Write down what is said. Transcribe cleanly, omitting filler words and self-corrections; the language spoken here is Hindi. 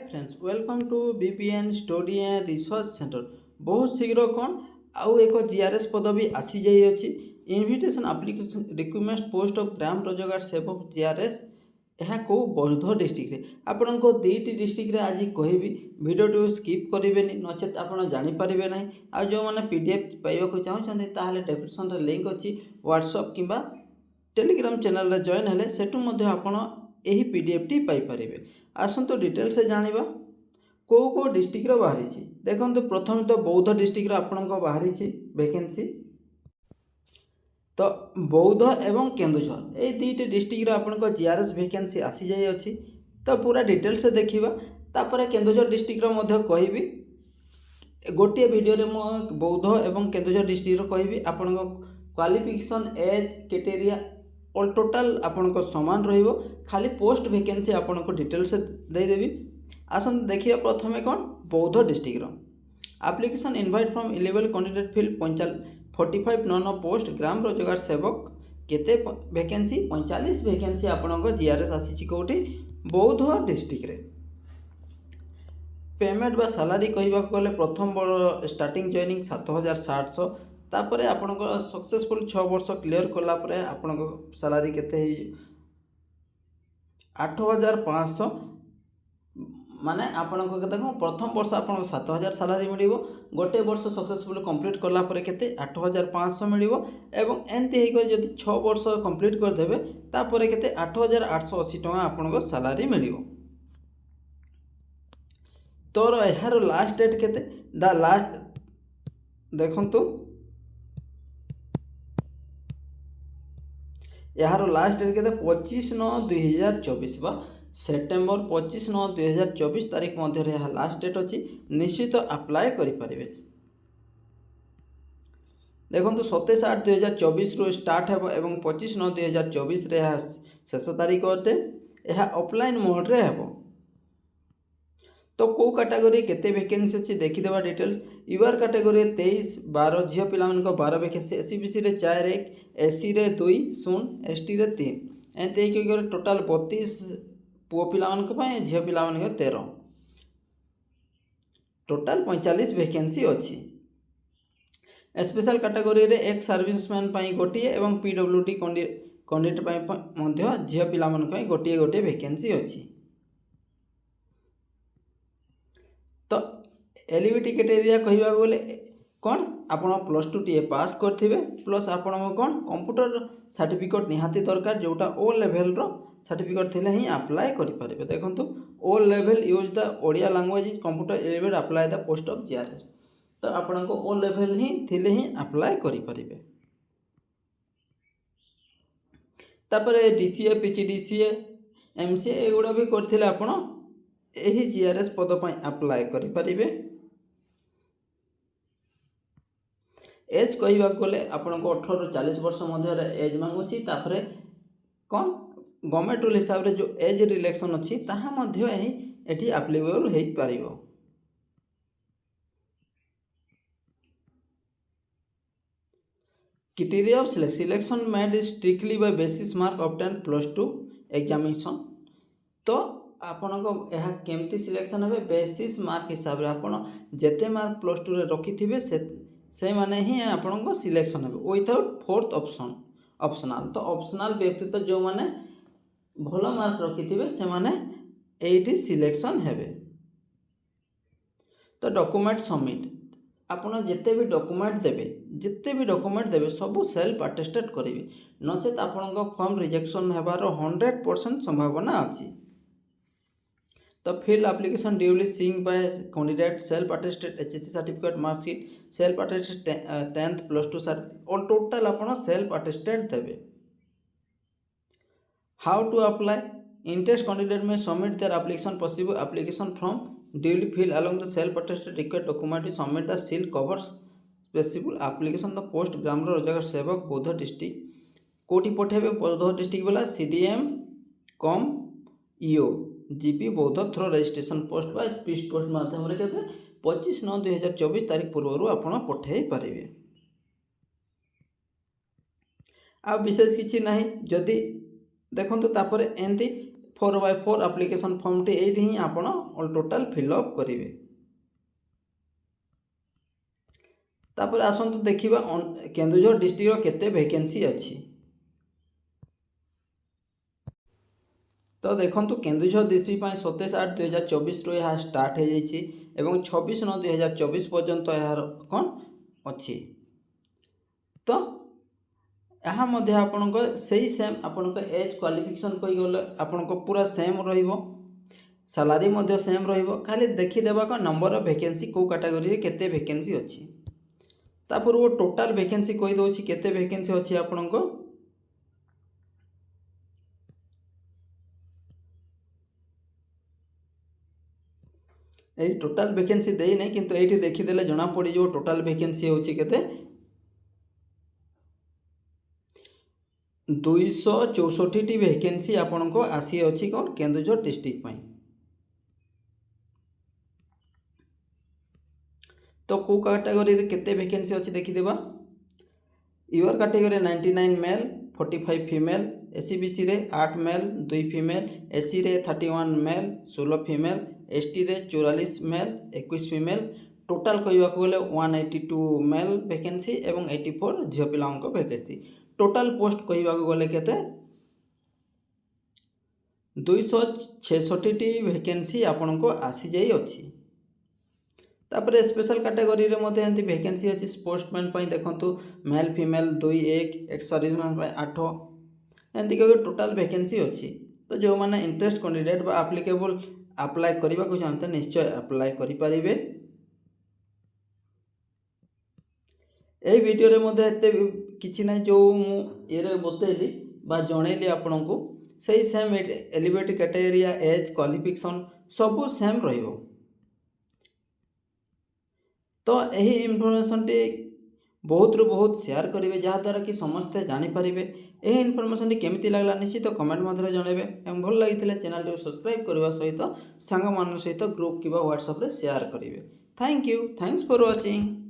Friends welcome to BPN study and research centre. बहुत शीघ्र कौन आउ एक जीआरएस पदवी आसी जाई अछि। Invitation application request post of ग्राम रोजगार सेवक जीआरएस यह को बौद्ध डिस्ट्रिक्ट रे आपण को दुईटी डिस्ट्रिक्ट रे आज कहबी वीडियो स्किप करेंगे नचेत आप जानीपारे ना। आ जो मैंने पीडीएफ पाइबा चाहते ताहले डिस्क्रिप्शन रे लिंक अच्छी व्हाट्सएप किंबा टेलीग्राम चैनल रे जॉइन हेले सेटू मध्ये आपण एही पीडीएफ टी पाई परिबे। आसंतु डिटेल से जानिबा को डिस्ट्रिक्ट रो बाहरी छी। देखंतु प्रथम तो बौद्ध डिस्ट्रिक्ट रो आपण को बाहरी छी वैकेंसी। तो बौद्ध एवं केन्दुझर ए दुईटी डिस्ट्रिक्ट रो आपण को जीआरएस वैकेंसी आसी जाई अछि। तो पूरा डिटेल से देखिबा तापरे केन्दुझर डिस्ट्रिक्ट रो मध्ये कहबी गोटे वीडियो रे मो बौद्ध एवं केन्दुझर डिस्ट्रिक्ट रो कहबी आपण को qualification age criteria all total आपण को समान रहिबो। खाली पोस्ट वैकेंसी आपण को डिटेल से दे देबी। आसन देखिए प्रथमे कौन बौद्ध डिस्ट्रिक्ट रो application invite from 11 candidate fill 45 नन पोस्ट ग्राम रोजगार सेवक केते वैकेंसी 45 वैकेंसी आपण को जीआरएस आसी कोठी बौद्ध डिस्ट्रिक्ट रे। पेमेंट बा सैलरी कहबा गले प्रथम स्टार्टिंग जॉइनिंग 7700 तापरे आपण को सक्सेसफुल 6 वर्ष क्लियर कला परे आपण को सैलरी केते 8500 माने आपण को केते प्रथम वर्ष आपण 7000 सैलरी मिलिबो। गोटे वर्ष सक्सेसफुल कंप्लीट कला परे केते 8500 मिलिबो एवं एंती हे जदि 6 वर्ष कंप्लीट कर देबे तापरे केते 8880 टका आपण को सैलरी मिलिबो। तोर यार लास्ट डेट केते द लास्ट देखंतु यार लास्ट डेट केते 25/9/2024 बा सेप्टेम्बर 25/9/2024 तारीख मध्य यह लास्ट डेट अच्छी निश्चित अप्लाई करें। देखो 27/8/2024 रु स्टार्ट है एवं 25/9/2024 शेष तारीख अटे। यह ऑफलाइन मोड रे है। तो कौ कैटेगरी केते वैकेंसी अच्छी देखीदेवा डिटेल्स। यूआर कैटेगरी 23/12 झील पिला 12 वैकेंसी एससीबीसी रे 4/1 एससी रे 2/0 एसटी रे 3 एंते टोटाल 32 पुओ पिला झील पिला 13 टोटाल 45 वैकेंसी अच्छी। स्पेशल कैटेगरी रे एक सर्विसमैन गोटे एवं पीडब्ल्यूडी कैंडिडेट झील पिला गोटे गोटे वैकेंसी अच्छी। तो एलिजिबिलिटी क्राइटेरिया कहवा गले कौन आपण +2 टी पास करथिबे प्लस आपण कौन कंप्यूटर सर्टिफिकेट निहाती दरकार जोटा ओ लेवल रो सर्टिफिकेट थिले ही अप्लाई करि परिबे। देखंतु O level use the Odia language computer eligible apply the post of GRS. तो आपण को ओ लेवल ही थिले ही अप्लाई करि परिबे। तापरे डीसीए पीजीडीसीए एमसीए एगुडा भी करथिले आपण एही जीआरएस पद पर अप्लाई करि परिबे। एज कहवा गले आपण को 18 रु 40 वर्ष मध्य एज मांगुची। तापरे कौन गवर्नमेंट रूल हिसाब रे जो एज रिलेक्शन अच्छी ताहा मध्य एठी एप्लीकेबल हो पारिबो। Criteria of selection made strictly by basis mark obtain +2 examination. तो आपण को यह केमती सिलेक्शन है बेसिस मार्क हिसाब रे आपण जेते मार्क +2 रे रखिथिबे से माने ही आपण को सिलेक्शन है विदाउट फोर्थ ऑप्शनल। तो ऑप्शनल व्यक्ति तो जो माने भलो मार्क रखिथिबे से माने एठी सिलेक्शन हेबे। तो डॉक्यूमेंट सबमिट आपण जेते भी डॉक्यूमेंट देबे सब सेल्फ अटेस्टेड करेंगे नचेत आपण को फॉर्म रिजेक्शन हेबार 100% संभावना अच्छी। तो फिल एप्लिकेशन ड्यूली सिंग by candidate self attested HSC certificate marksheet self attested 10th +2 all total आपण सेल्फ अटेस्टेड देबे। How to apply interest candidate may submit their application possible application form duly fill along the self attested required document submit the seal cover specific application the post ग्राम रोजगार सेवक बौद्ध डिस्ट्रिक्ट कोटी पठेबे बौद्ध डिस्ट्रिक्ट वाला CDM cum EO GP Boudh through registration post by speed post माध्यम रे केते 25/9/2024 तारीख पूर्व आपण पठेई पारिबे। आ विशेष किछि नाही जदि देखंतु तापरे एंती 4x4 आप्लिकेशन फॉर्मटी ये ही आप टोटाल फिलअप करेंगे। तापर आसतु देखा केन्दुझर डिस्ट्रिक्ट केते वैकेंसी अच्छी। तो देखो केन्दुझर डिस्ट्रिक्ट 27/8/2024 यह स्टार्ट हो जाइए एवं 26/9/2024 पर्यंत यार कौन अच्छी। तो यहाँ मध्य आपण सही सेम आपण एज क्वालिफिकेशन कही गले आपण पूरा सेम रहिबो। सैलरी मध्य सेम रहिबो। खाली देखीदेवा का नंबर ऑफ वैकेंसी को कैटेगरी रे केते वैकेंसी अच्छी। तापर वो टोटाल वैकेंसी कही दउछि केते वैकेंसी अच्छी आपण को। ए टोटाल वैकेंसी देई नै किंतु एठी देखिदेले जना पड़ी जो टोटाल वैकेंसी होछि केते 264 वैकेंसी आपण को आसी अछि कोन केन्दुझर डिस्ट्रिक्ट पई। तो को कैटेगरी रे केते वैकेंसी अछि देखिदेबा। Your category 99 male 45 female, SCBC रे 8 मेल 2 फीमेल, एससी रे 31 मेल 16 फीमेल, एसटी रे 44 मेल 21 फीमेल। टोटाल कहवा गले 182 मेल वैकेंसी एवं 84 झील पिलांको वैकेंसी। टोटाल पोस्ट कहवा गले केते 266 वैकेंसी आपण को आसी जाई अछि। तापर स्पेशल कैटेगरी रे मते एंती वैकेंसी अछि। पोस्टमैन पई देखंतु मेल फीमेल 2 1 एक्स सर्विसमैन पई 8 एंती के टोटाल वैकेंसी अछि। तो जो माने इंटरेस्ट कैंडिडेट बा एप्लीकेबल अप्लाई करबा को चाहते निश्चय अप्लाई करि परिबे। ए वीडियो रे मते एते किछि नै जो मु एरे बतेली बा जणैली आपन को सही same elevated category as qualification सब सेम रहिबो। तो यही इनफॉरमेशन टी बहुत रु बहुत शेयर करेंगे जहाँद्वारा कि समस्ते जानीपर। यही इनफॉरमेशन टी केमिति लागला निश्चित कमेंट मध्य जनइबे एवं भल लगी चैनल टी सब्सक्राइब करने सहित सांग मान सहित ग्रुप कि व्हाट्सएप रे शेयर करेंगे। Thank you, thanks for watching.